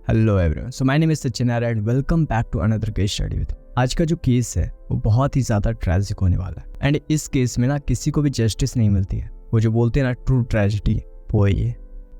Hello everyone, so my name is Sachin and welcome back to another case study with. आज का जो case है वो बहुत ही ज़्यादा ट्रेजिक होने वाला है एंड इस केस में ना किसी को भी जस्टिस नहीं मिलती है। वो जो बोलते हैं ना ट्रू ट्रेजेडी, वो है ये।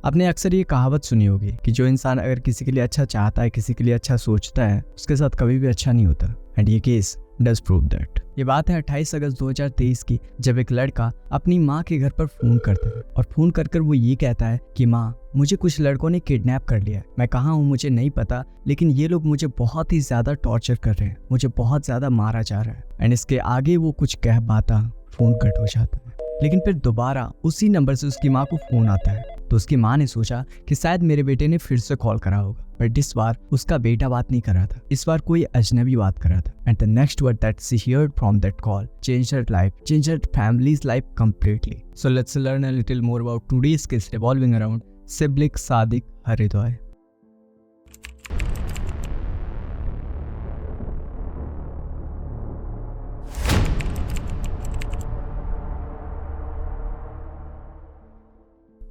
आपने अक्सर ये कहावत सुनी होगी कि जो इंसान अगर किसी के लिए अच्छा चाहता है, किसी के लिए अच्छा सोचता है, उसके साथ कभी भी अच्छा नहीं होता। एंड ये केस डज प्रूव दैट। ये बात है 28 अगस्त 2023 की, जब एक लड़का अपनी माँ के घर पर फोन करता है और फोन कर वो ये कहता है कि माँ, मुझे कुछ लड़कों ने किडनैप कर लिया है। मैं कहाँ हूँ मुझे नहीं पता, लेकिन ये लोग मुझे बहुत ही ज्यादा टॉर्चर कर रहे हैं, मुझे बहुत ज्यादा मारा जा रहा है। एंड इसके आगे वो कुछ कह पाता, फोन कट हो जाता है। लेकिन फिर दोबारा उसी नंबर से उसकी माँ को फोन आता है, तो उसकी माँ ने सोचा कि शायद मेरे बेटे ने फिर से कॉल करा होगा, बट इस बार उसका बेटा बात नहीं कर रहा था, इस बार कोई अजनबी बात कर रहा था। And the next word that she heard from that call changed her life, changed her family's life completely. So let's learn a little more about today's case revolving around Siblik Sadiq Haridwar.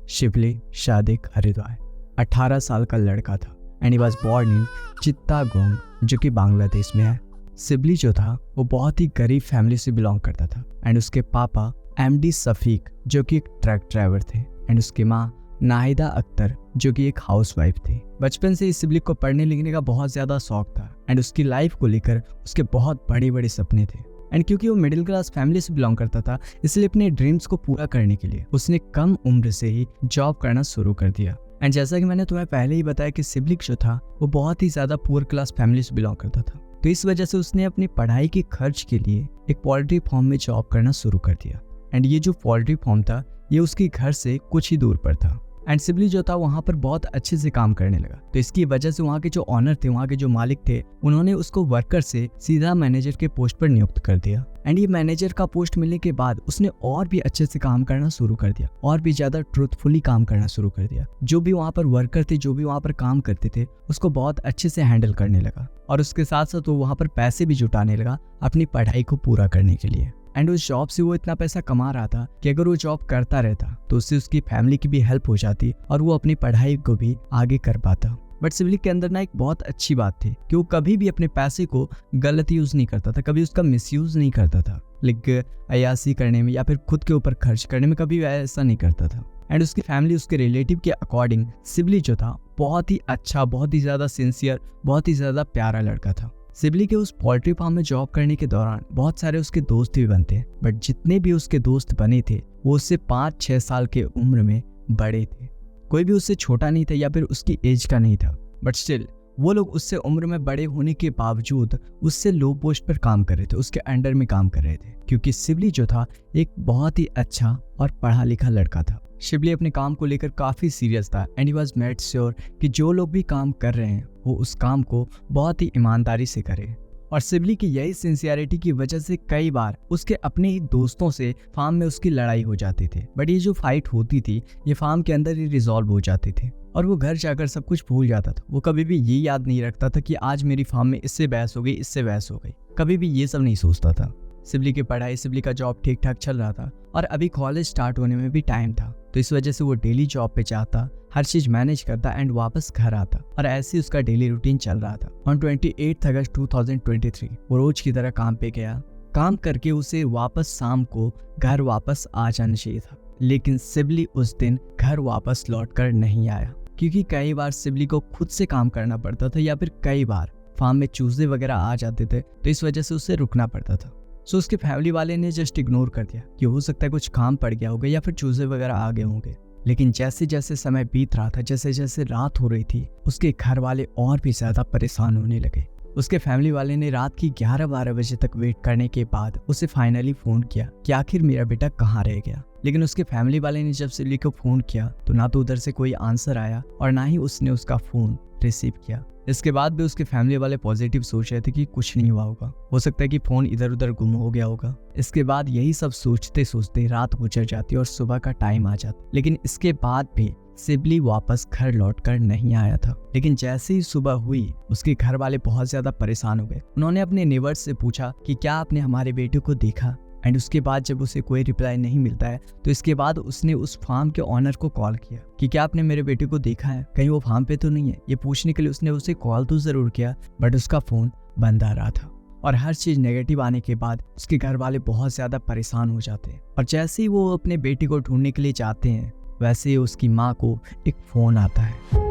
Shibli Sadiq Haridwar 18 साल का लड़का था and he was born in Chittagong, जो कि बांग्लादेश में है। Sibley जो था वो बहुत ही गरीब फैमिली से बिलोंग करता था एंड उसके पापा एमडी सफीक, जो कि एक ट्रक ड्राइवर थे, एंड उसकी माँ नाहिदा अख्तर, जो कि एक हाउसवाइफ थी। बचपन से इस सिबली को पढ़ने लिखने का बहुत ज़्यादा शौक था एंड उसकी लाइफ को लेकर उसके बहुत बड़े बड़े सपने थे। एंड क्योंकि वो मिडिल क्लास फैमिली से बिलोंग करता था, इसलिए अपने ड्रीम्स को पूरा करने के लिए उसने कम उम्र से ही जॉब करना शुरू कर दिया। एंड जैसा कि मैंने तुम्हें पहले ही बताया कि सिबलिक जो था वो बहुत ही ज़्यादा पुअर क्लास फैमिली से बिलोंग करता था, तो इस वजह से उसने अपनी पढ़ाई के खर्च के लिए एक पोल्ट्री फार्म में जॉब करना शुरू कर दिया। एंड ये जो पोल्ट्री फार्म था ये उसके घर से कुछ ही दूर पर था। एंड सिबली जो था वहाँ पर बहुत अच्छे से काम करने लगा, तो इसकी वजह से वहाँ के जो ऑनर थे, वहाँ के जो मालिक थे, उन्होंने उसको वर्कर से सीधा मैनेजर के पोस्ट पर नियुक्त कर दिया। एंड ये मैनेजर का पोस्ट मिलने के बाद उसने और भी अच्छे से काम करना शुरू कर दिया, और भी ज्यादा ट्रूथफुली काम करना शुरू कर दिया। जो भी वहाँ पर वर्कर थे, जो भी वहाँ पर काम करते थे, उसको बहुत अच्छे से हैंडल करने लगा, और उसके साथ साथ वो वहाँ पर पैसे भी जुटाने लगा अपनी पढ़ाई को पूरा करने के लिए। एंड उस जॉब से वो इतना पैसा कमा रहा था कि अगर वो जॉब करता रहता तो उससे उसकी फैमिली की भी हेल्प हो जाती और वो अपनी पढ़ाई को भी आगे कर पाता। बट सिबली के अंदर ना एक बहुत अच्छी बात थी कि वो कभी भी अपने पैसे को गलत यूज नहीं करता था, कभी उसका मिसयूज नहीं करता था, लेकिन अयासी करने में या फिर खुद के ऊपर खर्च करने में कभी ऐसा नहीं करता था। एंड उसकी फैमिली उसके रिलेटिव के अकॉर्डिंग सिबली जो था बहुत ही अच्छा, बहुत ही ज्यादा सिंसियर, बहुत ही ज्यादा प्यारा लड़का था। सिबली के उस पोल्ट्री फार्म में जॉब करने के दौरान बहुत सारे उसके दोस्त भी बनते हैं, बट जितने भी उसके दोस्त बने थे वो उससे 5-6 साल के उम्र में बड़े थे। कोई भी उससे छोटा नहीं था या फिर उसकी एज का नहीं था, बट स्टिल वो लोग उससे उम्र में बड़े होने के बावजूद उससे लो पोस्ट पर काम कर रहे थे, उसके अंडर में काम कर रहे थे, क्योंकि सिबली जो था एक बहुत ही अच्छा और पढ़ा लिखा लड़का था। शिबली अपने काम को लेकर काफ़ी सीरियस था and he was made sure कि जो लोग भी काम कर रहे हैं वो उस काम को बहुत ही ईमानदारी से करें। और सिबली की यही सिंसियरिटी की वजह से कई बार उसके अपने ही दोस्तों से फार्म में उसकी लड़ाई हो जाती थी, बट ये जो फाइट होती थी ये फार्म के अंदर ही रिजॉल्व हो जाती थी और वो घर जाकर सब कुछ भूल जाता था। वो कभी भी ये याद नहीं रखता था कि आज मेरी फार्म में इससे बहस हो गई, इससे बहस हो गई, कभी भी ये सब नहीं सोचता था। सिबली की पढ़ाई, सिबली का जॉब ठीक ठाक चल रहा था और अभी कॉलेज स्टार्ट होने में भी टाइम था, तो इस वजह से वो डेली जॉब पे जाता, हर चीज मैनेज करता एंड वापस घर आता, और ऐसे ही उसका डेली रूटीन चल रहा था। ऑन 28 अगस्त 2023 वो रोज की तरह काम पे गया। काम करके उसे वापस शाम को घर वापस आ जाना चाहिए था, लेकिन सिबली उस दिन घर वापस लौट कर नहीं आया, क्योंकि कई बार सिबली को खुद से काम करना पड़ता था या फिर कई बार फार्म में चूजे वगैरह आ जाते थे, तो इस वजह से उसे रुकना पड़ता था। सो उसके फैमिली वाले ने जस्ट इग्नोर कर दिया कि हो सकता है कुछ काम पड़ गया होगा या फिर चूजे वगैरह आ गए होंगे। लेकिन जैसे जैसे समय बीत रहा था, जैसे जैसे रात हो रही थी, उसके घर वाले और भी ज्यादा परेशान होने लगे। उसके फैमिली वाले ने रात की 11-12 बजे तक वेट करने के बाद उसे फाइनली फोन किया कि आखिर मेरा बेटा कहाँ रह गया। लेकिन उसके फैमिली वाले ने जब सिबली को फोन किया तो ना तो उधर से कोई आंसर आया और ना ही उसने उसका फोन रिसीव किया। इसके बाद भी उसके फैमिली वाले पॉजिटिव सोच रहे थे कि कुछ नहीं हुआ होगा, हो सकता है कि फोन इधर उधर गुम हो गया होगा। इसके बाद यही सब सोचते सोचते रात गुजर जाती और सुबह का टाइम आ जाता, लेकिन इसके बाद भी सिबली वापस घर लौटकर नहीं आया था। लेकिन जैसे ही सुबह हुई उसके घर वाले बहुत ज्यादा परेशान हो गए। उन्होंने अपने नेबर्स से पूछा कि क्या आपने हमारे बेटे को देखा, एंड उसके बाद जब उसे कोई रिप्लाई नहीं मिलता है तो इसके बाद उसने उस फार्म के ऑनर को कॉल किया कि क्या आपने मेरे बेटे को देखा है, कहीं वो फार्म पे तो नहीं है। ये पूछने के लिए उसने उसे कॉल तो ज़रूर किया बट उसका फ़ोन बंद आ रहा था। और हर चीज़ नेगेटिव आने के बाद उसके घर वाले बहुत ज़्यादा परेशान हो जाते हैं। और जैसे ही वो अपने बेटे को ढूंढने के लिए जाते हैं वैसे ही उसकी माँ को एक फ़ोन आता है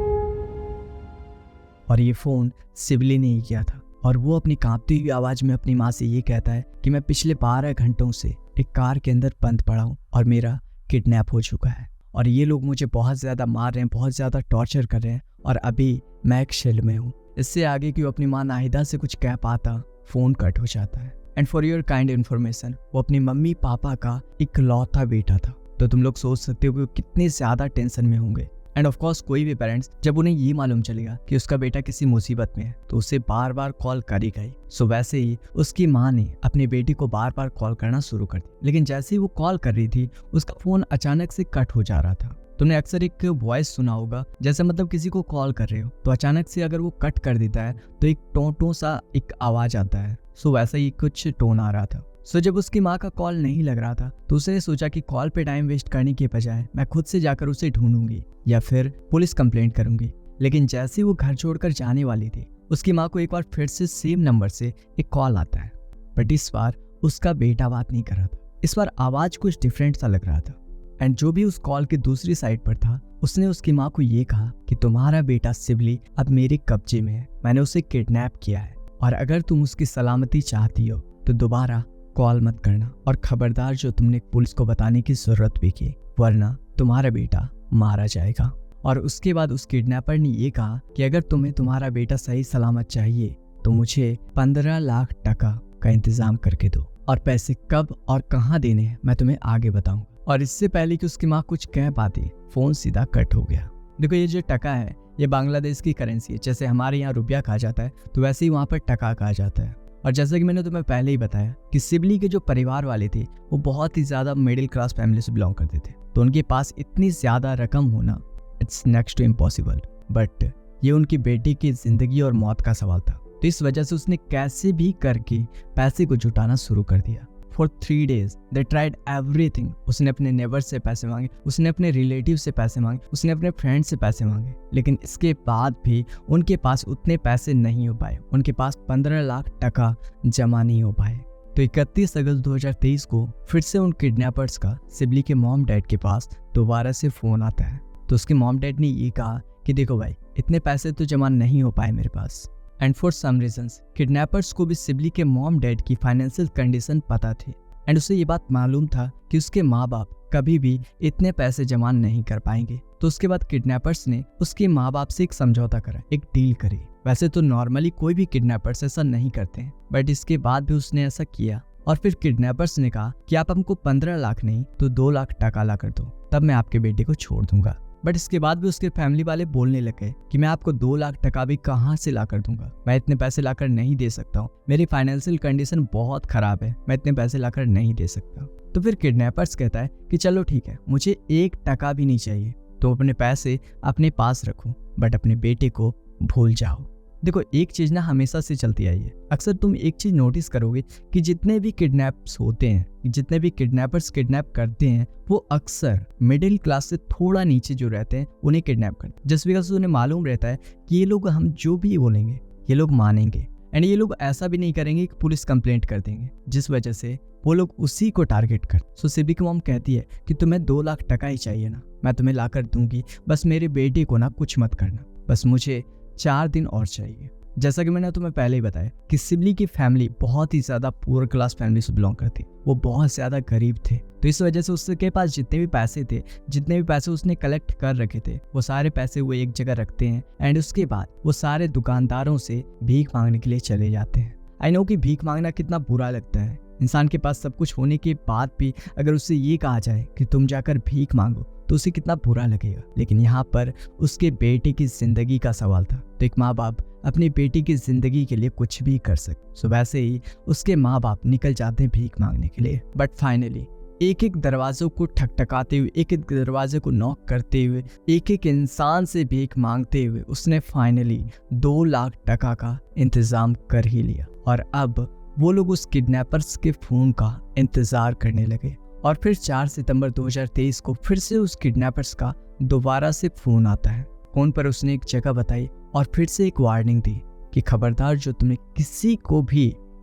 और ये फ़ोन सिबली ने ही किया था। और वो अपनी कांपती हुई आवाज़ में अपनी माँ से ये कहता है कि मैं पिछले 12 घंटों से एक कार के अंदर बंद पड़ा हूँ और मेरा किडनैप हो चुका है और ये लोग मुझे बहुत ज़्यादा मार रहे हैं, बहुत ज़्यादा टॉर्चर कर रहे हैं और अभी मैं एक शेल में हूँ। इससे आगे कि वो अपनी माँ नाहिदा से कुछ कह पाता, फ़ोन कट हो जाता है। And for your kind information, वो अपनी मम्मी पापा का इकलौता बेटा था। तो तुम लोग सोच सकते हो कि वो कितने ज़्यादा टेंशन में होंगे। एंड ऑफ कोर्स कोई भी पेरेंट्स जब उन्हें ये मालूम चलेगा कि उसका बेटा किसी मुसीबत में है तो उसे बार बार कॉल करी गई। सो वैसे ही उसकी माँ ने अपनी बेटी को बार बार कॉल करना शुरू कर दिया। लेकिन जैसे ही वो कॉल कर रही थी उसका फ़ोन अचानक से कट हो जा रहा था। तुमने अक्सर एक वॉइस सुना होगा, जैसे मतलब किसी को कॉल कर रहे हो तो अचानक से अगर वो कट कर देता है तो एक टों सा एक आवाज़ आता है। सो वैसा ही कुछ टोन आ रहा था। सो जब उसकी माँ का कॉल नहीं लग रहा था तो उसने सोचा कि कॉल पे टाइम वेस्ट करने के बजाय मैं खुद से जाकर उसे ढूंढूंगी या फिर पुलिस कंप्लेंट करूंगी। लेकिन जैसे वो घर छोड़कर जाने वाली थी उसकी माँ को एक बार फिर से सेम नंबर से एक कॉल आता है बट इस बार उसका बेटा बात नहीं कर रहा था। इस बार आवाज़ कुछ डिफरेंट सा लग रहा था। एंड जो भी उस कॉल की दूसरी साइड पर था उसने उसकी माँ को ये कहा कि तुम्हारा बेटा सिबली अब मेरे कब्जे में है, मैंने उसे किडनैप किया है और अगर तुम उसकी सलामती चाहती हो तो दोबारा कॉल मत करना और खबरदार जो तुमने पुलिस को बताने की जरूरत भी की वरना तुम्हारा बेटा मारा जाएगा। और उसके बाद उस किडनैपर ने ये कहा कि अगर तुम्हें तुम्हारा बेटा सही सलामत चाहिए तो मुझे 15 लाख टका का इंतजाम करके दो और पैसे कब और कहाँ देने हैं मैं तुम्हें आगे बताऊंगा। और इससे पहले कि उसकी माँ कुछ कह पाती फ़ोन सीधा कट हो गया। देखो ये जो टका है ये बांग्लादेश की करेंसी है। जैसे हमारे यहाँ रुपया कहा जाता है तो वैसे ही वहाँ पर टका कहा जाता है। और जैसा कि मैंने तुम्हें पहले ही बताया कि सिबली के जो परिवार वाले थे वो बहुत ही ज़्यादा मिडिल क्लास फैमिली से बिलोंग करते थे तो उनके पास इतनी ज़्यादा रकम होना it's next to impossible. But ये उनकी बेटी की ज़िंदगी और मौत का सवाल था तो इस वजह से उसने कैसे भी करके पैसे को जुटाना शुरू कर दिया। For 3 days they tried everything. उसने अपने नेबर से पैसे मांगे, उसने अपने रिलेटिव से पैसे मांगे, उसने अपने फ्रेंड से पैसे मांगे, लेकिन इसके बाद भी उनके पास उतने पैसे नहीं हो पाए। उनके पास 15 लाख टका जमा नहीं हो पाए। तो 31 अगस्त 2023 को फिर से उन किडनैपर्स का सिबली के मॉम डैड के पास दोबारा से फ़ोन आता है। तो उसके मॉम डैड ने ये कहा कि देखो भाई इतने पैसे तो जमा नहीं हो पाए मेरे पास। And for some reasons kidnappers को भी सिबली के मॉम डैड की फाइनेंशियल कंडीशन पता थी एंड उसे ये बात मालूम था कि उसके माँ बाप कभी भी इतने पैसे जमा नहीं कर पाएंगे। तो उसके बाद किडनैपर्स ने उसके माँ बाप से एक समझौता करा, एक डील करी। वैसे तो नॉर्मली कोई भी किडनैपर्स ऐसा नहीं करते हैं बट इसके बाद भी उसने ऐसा किया। और फिर किडनैपर्स ने कहा कि आप हमको 15 लाख नहीं तो 2 लाख टका ला कर दो तब मैं आपके बेटे को छोड़ दूंगा। बट इसके बाद भी उसके फैमिली वाले बोलने लगे कि मैं आपको 2 लाख टका भी कहाँ से ला कर दूंगा, मैं इतने पैसे लाकर नहीं दे सकता हूँ, मेरी फाइनेंशियल कंडीशन बहुत खराब है, मैं इतने पैसे लाकर नहीं दे सकता। तो फिर किडनैपर्स कहता है कि चलो ठीक है, मुझे 1 टका भी नहीं चाहिए, तो अपने पैसे अपने पास रखो बट अपने बेटे को भूल जाओ। देखो एक चीज़ ना हमेशा से चलती आई है। अक्सर तुम एक चीज़ नोटिस करोगे कि जितने भी किडनैप्स होते हैं, जितने भी किडनैपर्स किडनैप करते हैं वो अक्सर मिडिल क्लास से थोड़ा नीचे जो रहते हैं उन्हें किडनैप करते हैं। जस्ट बिकॉज उन्हें मालूम रहता है कि ये लोग हम जो भी बोलेंगे ये लोग मानेंगे एंड ये लोग ऐसा भी नहीं करेंगे कि पुलिस कंप्लेंट कर देंगे, जिस वजह से वो लोग उसी को टारगेट करते। सो सिबली की मॉम कहती है कि तुम्हें 2 लाख टका ही चाहिए ना, मैं तुम्हें ला कर दूंगी, बस मेरे बेटे को ना कुछ मत करना, बस मुझे 4 दिन और चाहिए। जैसा कि मैंने तुम्हें पहले ही बताया कि सिबली की फैमिली बहुत ही ज़्यादा पुअर क्लास फैमिली से बिलोंग करती, वो बहुत ज़्यादा गरीब थे। तो इस वजह से उसके पास जितने भी पैसे थे, जितने भी पैसे उसने कलेक्ट कर रखे थे, वो सारे पैसे वो एक जगह रखते हैं एंड उसके बाद वो सारे दुकानदारों से भीख मांगने के लिए चले जाते हैं। आई नो कि भीख मांगना कितना बुरा लगता है। इंसान के पास सब कुछ होने के बाद भी अगर उससे ये कहा जाए कि तुम जाकर भीख मांगो तो उसे कितना बुरा लगेगा। लेकिन यहाँ पर उसके बेटे की जिंदगी का सवाल था, तो एक माँ बाप अपनी बेटी की जिंदगी के लिए कुछ भी कर सकते। सो वैसे ही उसके माँ बाप निकल जाते हैं भीख मांगने के लिए। बट फाइनली एक एक दरवाजों को ठकठकाते हुए, एक एक दरवाजे को नॉक करते हुए, एक एक इंसान से भीख मांगते हुए उसने फाइनली 2 लाख टका का इंतजाम कर ही लिया। और अब वो लोग उस किडनैपर्स के फ़ोन का इंतज़ार करने लगे और फिर 4 सितंबर 2023 को फिर से उस किडनैपर्स का दोबारा से फ़ोन आता है। फ़ोन पर उसने एक जगह बताई और फिर से एक वार्निंग दी कि खबरदार, जो तुमने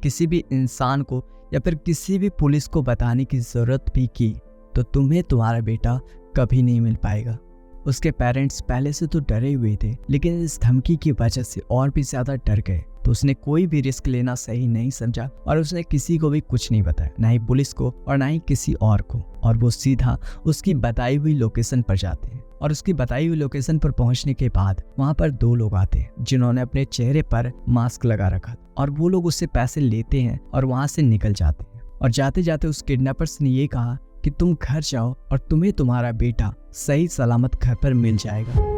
किसी भी इंसान को या फिर किसी भी पुलिस को बताने की ज़रूरत भी की तो तुम्हें तुम्हारा बेटा कभी नहीं मिल पाएगा। उसके पेरेंट्स पहले से तो डरे हुए थे, लेकिन इस धमकी की वजह से और भी ज़्यादा डर गए। तो उसने कोई भी रिस्क लेना सही नहीं समझा और उसने किसी को भी कुछ नहीं बताया, ना ही पुलिस को और ना ही किसी और को। और वो सीधा उसकी बताई हुई लोकेशन पर जाते हैं और उसकी बताई हुई लोकेशन पर पहुंचने के बाद वहां पर 2 लोग आते हैं जिन्होंने अपने चेहरे पर मास्क लगा रखा था और वो लोग उससे पैसे लेते हैं और वहां से निकल जाते हैं। और जाते जाते उस किडनैपर्स ने ये कहा कि तुम घर जाओ और तुम्हें तुम्हारा बेटा सही सलामत घर पर मिल जाएगा।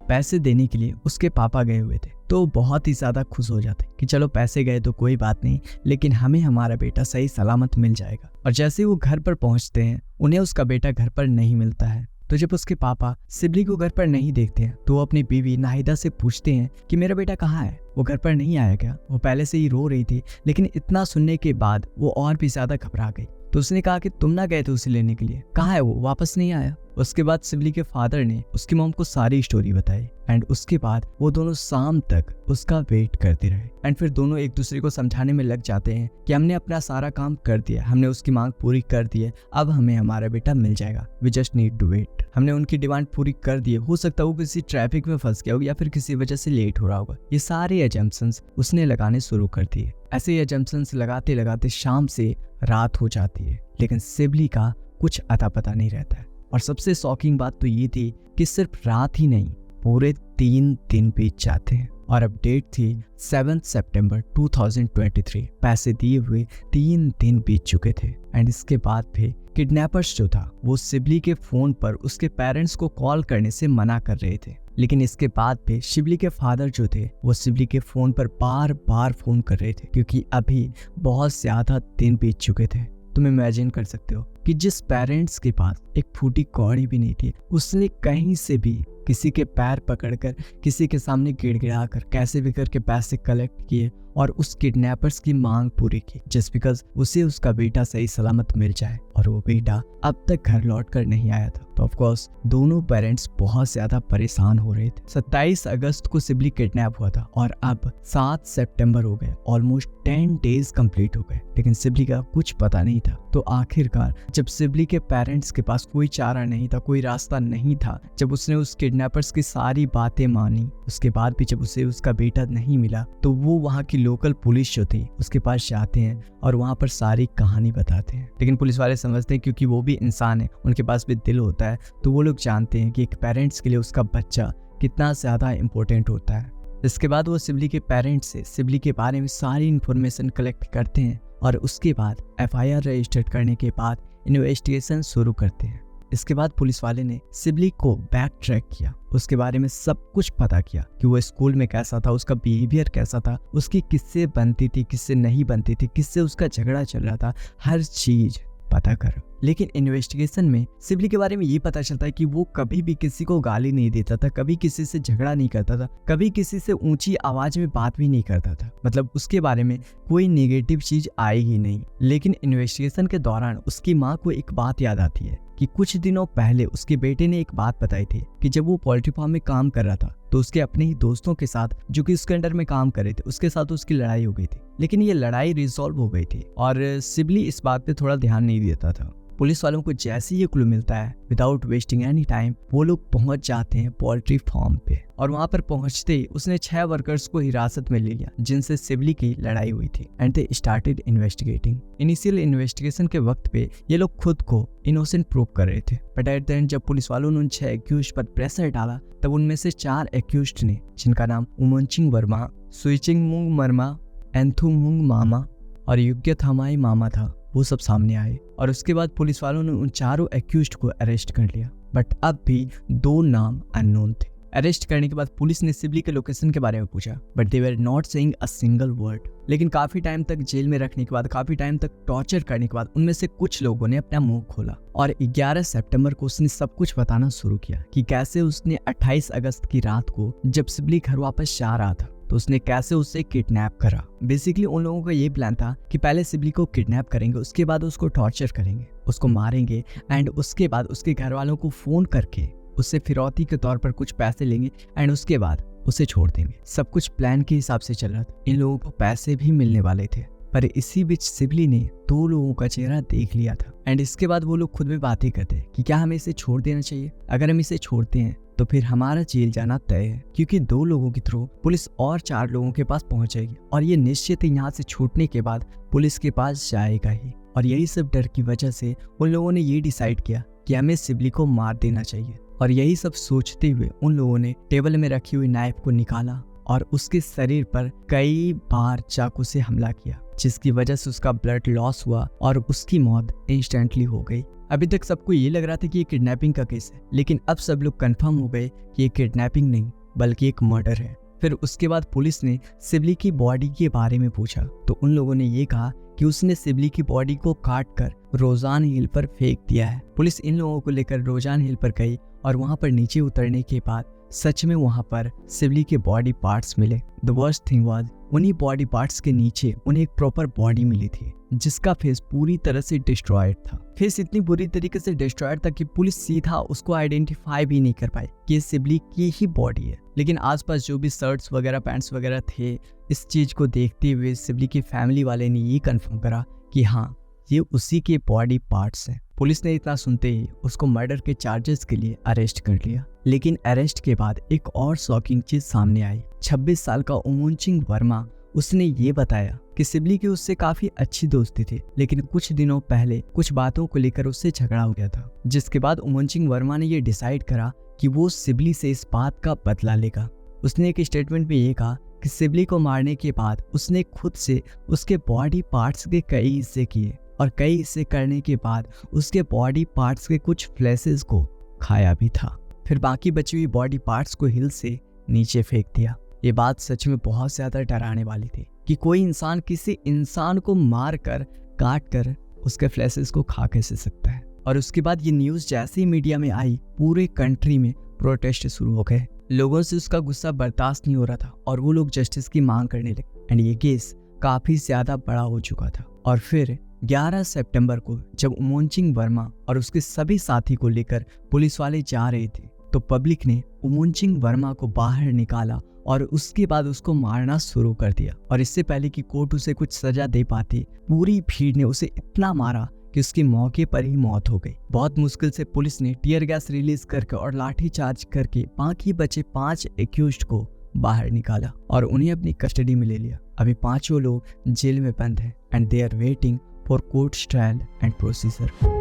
पैसे देने के लिए उसके पापा गए हुए थे, तो वो बहुत ही ज़्यादा खुश हो जाते कि चलो पैसे गए तो कोई बात नहीं, लेकिन हमें हमारा बेटा सही सलामत मिल जाएगा। और जैसे ही वो घर पर पहुंचते हैं उन्हें उसका बेटा घर पर नहीं मिलता है। तो जब उसके पापा सिबली को घर पर नहीं देखते हैं तो वो अपनी बीवी नाहिदा से पूछते हैं कि मेरा बेटा कहाँ है, वो घर पर नहीं आया क्या? वो पहले से ही रो रही थी, लेकिन इतना सुनने के बाद वो और भी ज़्यादा घबरा गई। तो उसने कहा कि तुम ना गए थे उसे लेने के लिए, कहाँ है वो, वापस नहीं आया। उसके बाद सिबली के फादर ने उसकी मॉम को सारी स्टोरी बताई एंड उसके बाद वो दोनों शाम तक उसका वेट करते रहे एंड फिर दोनों एक दूसरे को समझाने में लग जाते हैं कि हमने अपना सारा काम कर दिया, हमने उसकी मांग पूरी कर दी है, अब हमें हमारा बेटा मिल जाएगा, we just need to wait. हमने उनकी डिमांड पूरी कर दी है, हो सकता है वो किसी ट्रैफिक में फंस गया होगा या फिर किसी वजह से लेट हो रहा होगा। ये सारे एजम्पशंस उसने लगाने शुरू कर दिए। ऐसे ही एजम्पशंस लगाते लगाते शाम से रात हो जाती है, लेकिन सिबली का कुछ अता पता नहीं रहता है। और सबसे शॉकिंग बात तो ये थी कि सिर्फ रात ही नहीं, पूरे 3 दिन बीत जाते हैं और अब डेट थी 7 सितंबर 2023। पैसे दिए हुए 3 दिन बीत चुके थे एंड इसके बाद भी किडनैपर्स जो था वो सिबली के फोन पर उसके पेरेंट्स को कॉल करने से मना कर रहे थे। लेकिन इसके बाद भी शिबली के फादर जो थे वो सिबली के फोन पर बार बार फोन कर रहे थे, क्योंकि अभी बहुत ज्यादा दिन बीत चुके थे। तुम इमेजिन कर सकते हो कि जिस पेरेंट्स के पास एक फूटी कौड़ी भी नहीं थी, उसने कहीं से भी किसी के पैर पकड़कर, किसी के सामने गिड़गिड़ा कर कैसे भी करके पैसे कलेक्ट किए और उस किडनैपर्स की मांग पूरी की, जस्ट बिकॉज उसे उसका बेटा सही सलामत मिल जाए। और वो बेटा अब तक घर लौट कर नहीं आया था। तो ऑफ कोर्स दोनों पेरेंट्स बहुत ज्यादा परेशान हो रहे थे। 27 अगस्त को सिबली किडनैप हुआ था और अब 7 सितंबर हो गए, ऑलमोस्ट 10 डेज कंप्लीट हो गए, लेकिन सिबली का कुछ पता नहीं था। तो आखिरकार जब सिबली के पेरेंट्स के पास कोई चारा नहीं था, कोई रास्ता नहीं था, जब उसने उस किडनैपर्स की सारी बातें मानी, उसके बाद भी जब उसे उसका बेटा नहीं मिला, तो वो वहाँ की लोकल पुलिस जो थी उसके पास जाते हैं और वहाँ पर सारी कहानी बताते हैं। लेकिन पुलिस वाले समझते हैं क्योंकि वो भी इंसान है, उनके पास भी दिल होता है, तो वो लोग जानते हैं कि एक पेरेंट्स के लिए उसका बच्चा कितना ज़्यादा इम्पोर्टेंट होता है। इसके बाद वो सिबली के पेरेंट्स से सिबली के बारे में सारी इन्फॉर्मेशन कलेक्ट करते हैं और उसके बाद FIR रजिस्टर करने के बाद इन्वेस्टिगेशन शुरू करते हैं। इसके बाद पुलिस वाले ने सिबली को बैक ट्रैक किया, उसके बारे में सब कुछ पता किया कि वो स्कूल में कैसा था, उसका बिहेवियर कैसा था, उसकी किससे बनती थी, किससे नहीं बनती थी, किससे उसका झगड़ा चल रहा था, हर चीज पता करो। लेकिन इन्वेस्टिगेशन में सिबली के बारे में ये पता चलता है कि वो कभी भी किसी को गाली नहीं देता था, कभी किसी से झगड़ा नहीं करता था, कभी किसी से ऊंची आवाज में बात भी नहीं करता था। मतलब उसके बारे में कोई नेगेटिव चीज आई ही नहीं। लेकिन इन्वेस्टिगेशन के दौरान उसकी माँ को एक बात याद आती है कि कुछ दिनों पहले उसके बेटे ने एक बात बताई थी कि जब वो पोल्ट्री फार्म में काम कर रहा था तो उसके अपने ही दोस्तों के साथ, जो कि उसके अंडर में काम कर रहे थे, उसके साथ उसकी लड़ाई हो गई थी। लेकिन ये लड़ाई रिजॉल्व हो गई थी और सिबली इस बात पे थोड़ा ध्यान नहीं देता था। पुलिस वालों को जैसे ही क्लू मिलता है, विदाउट वेस्टिंग एनी टाइम, वो लोग पहुंच जाते हैं पोल्ट्री फार्म पे और वहां पर पहुंचते ही उसने 6 वर्कर्स को हिरासत में ले लिया जिनसे सिबली की लड़ाई हुई थी and they started investigating. Initial investigation के वक्त पे ये लोग खुद को इनोसेंट प्रूव कर रहे थे, बट एट द एंड जब पुलिस वालों ने उन 6 एक्यूज्ड पर प्रेशर डाला तब उनमें से 4 एक्यूज्ड ने, जिनका नाम उमनचिंग वर्मा, सुइचिंगमुंग मर्मा, एंथुमुंग मामा और युग्य थमाई मामा था, वो सब सामने आए और उसके बाद पुलिस वालों ने उन चारों एक्यूज्ड को अरेस्ट कर लिया। बट अब भी 2 नाम अननोन थे। अरेस्ट करने के बाद पुलिस ने सिबली के लोकेशन के बारे में पूछा, but they were not saying a single word. लेकिन काफी टाइम तक जेल में रखने के बाद, काफी टाइम तक टॉर्चर करने के बाद उनमें से कुछ लोगों ने अपना मुंह खोला और 11 सितंबर को उसने सब कुछ बताना शुरू किया कि कैसे उसने 28 अगस्त की रात को जब सिबली घर वापस जा रहा था तो उसने कैसे उसे किडनैप करा। बेसिकली उन लोगों का ये प्लान था कि पहले सिबली को किडनैप करेंगे, उसके बाद उसको टॉर्चर करेंगे, उसको मारेंगे एंड उसके बाद उसके घर वालों को फोन करके उससे फिरौती के तौर पर कुछ पैसे लेंगे एंड उसके बाद उसे छोड़ देंगे। सब कुछ प्लान के हिसाब से चल रहा था। इन लोगों को पैसे भी मिलने वाले थे, पर इसी बीच सिबली ने 2 लोगों का चेहरा देख लिया था एंड इसके बाद वो लोग खुद में बातें करते कि क्या हमें इसे छोड़ देना चाहिए। अगर हम इसे छोड़ते हैं तो फिर हमारा जेल जाना तय है, क्योंकि 2 लोगों के थ्रू पुलिस और 4 लोगों के पास पहुंच जाएगी और ये निश्चित है यहाँ से छूटने के बाद पुलिस के पास जाएगा ही। और यही सब डर की वजह से उन लोगों ने ये डिसाइड किया कि हमें सिबली को मार देना चाहिए। और यही सब सोचते हुए उन लोगों ने टेबल में रखी हुई नाइफ को निकाला और उसके शरीर पर कई बार चाकू से हमला किया, जिसकी वजह से उसका ब्लड लॉस हुआ और उसकी मौत इंस्टेंटली हो गई। अभी तक सबको ये लग रहा था कि ये किडनैपिंग का केस है, लेकिन अब सब लोग कंफर्म हो गए कि ये किडनैपिंग नहीं बल्कि एक मर्डर है। फिर उसके बाद पुलिस ने सिबली की बॉडी के बारे में पूछा तो उन लोगों ने ये कहा कि उसने सिबली की बॉडी को काट कर रोजान हिल पर फेंक दिया है। पुलिस इन लोगों को लेकर रोजान हिल पर गई और वहां पर नीचे उतरने के बाद सच में वहां पर सिबली के बॉडी पार्ट्स मिले। द वर्स्ट थिंग वाज उन्हीं बॉडी पार्ट्स के नीचे उन्हें एक प्रॉपर बॉडी मिली थी जिसका फेस पूरी तरह से डिस्ट्रॉयड था। फेस इतनी बुरी तरीके से डिस्ट्रॉयड था कि पुलिस सीधा उसको आइडेंटिफाई भी नहीं कर पाई कि ये सिबली की ही बॉडी है। लेकिन आसपास जो भी शर्ट्स वगैरह पैंट्स वगैरह थे, इस चीज को देखते हुए सिबली की फैमिली वाले ने ये कंफर्म करा कि हाँ ये उसी के बॉडी पार्ट्स हैं। पुलिस ने इतना सुनते ही उसको मर्डर के चार्जेस के लिए अरेस्ट कर लिया। लेकिन अरेस्ट के बाद एक और शॉकिंग चीज सामने आई। 26 साल का उमोंचिंग वर्मा, उसने ये बताया कि सिबली की उससे काफी अच्छी दोस्ती थी, लेकिन कुछ दिनों पहले कुछ बातों को लेकर उससे झगड़ा हो गया था, जिसके बाद उमोंचिंग वर्मा ने ये डिसाइड करा कि वो सिबली से इस बात का बदला लेगा। उसने एक स्टेटमेंट में ये कहा कि सिबली को मारने के बाद उसने खुद से उसके बॉडी पार्ट्स के कई हिस्से किए और कई हिस्से करने के बाद उसके बॉडी पार्ट्स के कुछ फ्लैशेस को खाया भी था। फिर बाकी बची हुई बॉडी पार्ट्स को हिल से नीचे फेंक दिया। ये बात सच में बहुत ज्यादा डराने वाली थी कि कोई इंसान किसी इंसान को मार कर काट कर उसके फ्लैशेस को खा कैसे सकता है। और उसके बाद ये न्यूज़ जैसे ही मीडिया में आई, पूरे कंट्री में प्रोटेस्ट शुरू हो गए। लोगों से उसका गुस्सा बर्दाश्त नहीं हो रहा था और वो लोग जस्टिस की मांग करने लगे एंड ये केस काफी ज्यादा बड़ा हो चुका था। और फिर 11 सितंबर को जब उमोंचिंग वर्मा और उसके सभी साथी को लेकर पुलिस वाले जा रहे थे तो पब्लिक ने उमोंचिंग वर्मा को बाहर निकाला और उसके बाद उसको मारना शुरू कर दिया। और इससे पहले कि कोर्ट उसे कुछ सजा दे पाती, पूरी भीड़ ने उसे इतना मारा कि उसकी मौके पर ही मौत हो गई। बहुत मुश्किल से पुलिस ने टीयर गैस रिलीज करके और लाठी चार्ज करके बाकी बचे 5 एक्यूज्ड को बाहर निकाला और उन्हें अपनी कस्टडी में ले लिया। अभी 5 लोग जेल में बंद हैं and they are waiting for court trial and procedure.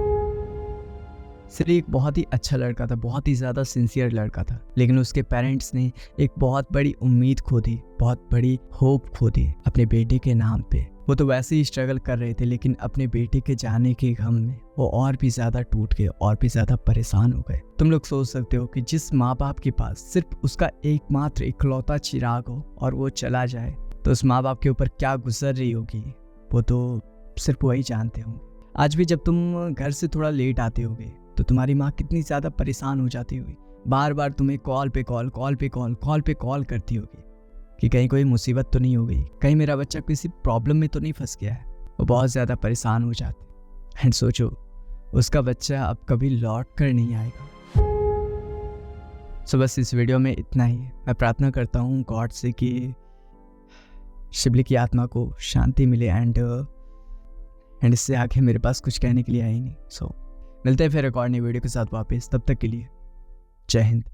सिर्फ एक बहुत ही अच्छा लड़का था, बहुत ही ज़्यादा सिंसियर लड़का था, लेकिन उसके पेरेंट्स ने एक बहुत बड़ी उम्मीद खो दी, बहुत बड़ी होप खो दी अपने बेटे के नाम पे। वो तो वैसे ही स्ट्रगल कर रहे थे, लेकिन अपने बेटे के जाने के गम में वो और भी ज़्यादा टूट गए और भी ज़्यादा परेशान हो गए। तुम लोग सोच सकते हो कि जिस माँ बाप के पास सिर्फ उसका एकमात्र इकलौता चिराग हो और वो चला जाए तो उस माँ बाप के ऊपर क्या गुजर रही होगी, वो तो सिर्फ वही जानते होंगे। आज भी जब तुम घर से थोड़ा लेट आते होगे तो तुम्हारी माँ कितनी ज़्यादा परेशान हो जाती होगी, बार बार तुम्हें कॉल पे कॉल करती होगी कि कहीं कोई मुसीबत तो नहीं हो गई, कहीं मेरा बच्चा किसी प्रॉब्लम में तो नहीं फंस गया है। वो बहुत ज़्यादा परेशान हो जाते एंड सोचो उसका बच्चा अब कभी लौट कर नहीं आएगा। सो बस इस वीडियो में इतना ही। मैं प्रार्थना करता हूँ गॉड से कि शिबली की आत्मा को शांति मिले एंड इससे आगे मेरे पास कुछ कहने के लिए आई नहीं। सो मिलते हैं फिर एक और नई वीडियो के साथ वापस, तब तक के लिए जय हिंद।